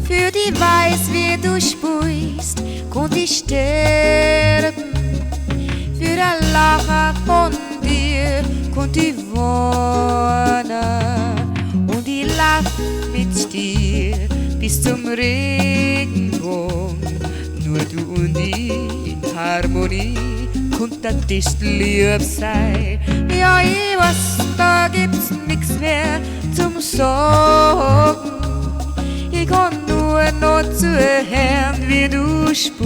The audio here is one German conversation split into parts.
Für die Weiß, wie du sprichst, konnt ich sterben. Für das Lachen von dir konnt ich wohnen. Und ich lauf mit dir bis zum Regenbogen. Nur du und ich in Harmonie, konnt das nicht lieb sein. Ja, ich weiß, da gibt's nix mehr zum Sorgen. Ich kann nur noch zuhören, wie du sprichst.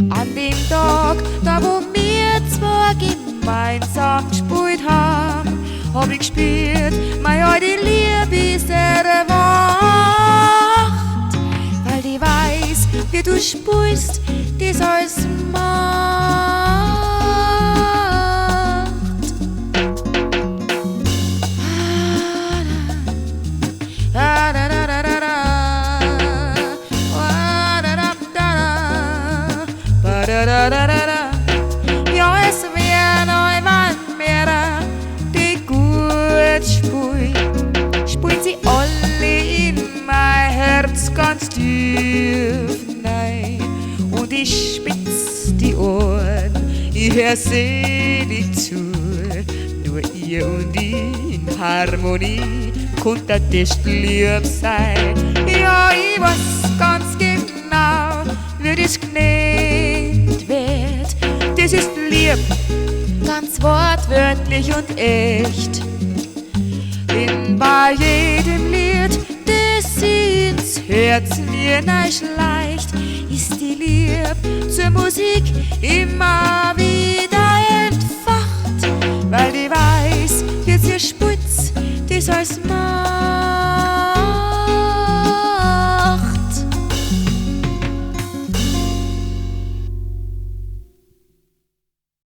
An dem Tag, da wo wir zwei gemeinsam gespielt haben, hab ich gespürt, die Liebe ist erwacht. Weil die weiß, wie du spielst, das alles macht. Ja, es wär noch jemand mehr, die gut spielt sie alle in mein Herz ganz tief hinein. Und ich spitz die Ohren, ich hör selig zu. Nur ihr und ich in Harmonie, konnt das nicht lieb sein. Ja, ich weiß ganz genau, wie das genannt wird. Das ist lieb, ganz wortwörtlich und echt. Denn bei jedem Lied, das ins Herz mir nicht leicht, ist die Lieb zur Musik immer wieder entfacht. Weil die weiß, wie sie spürt,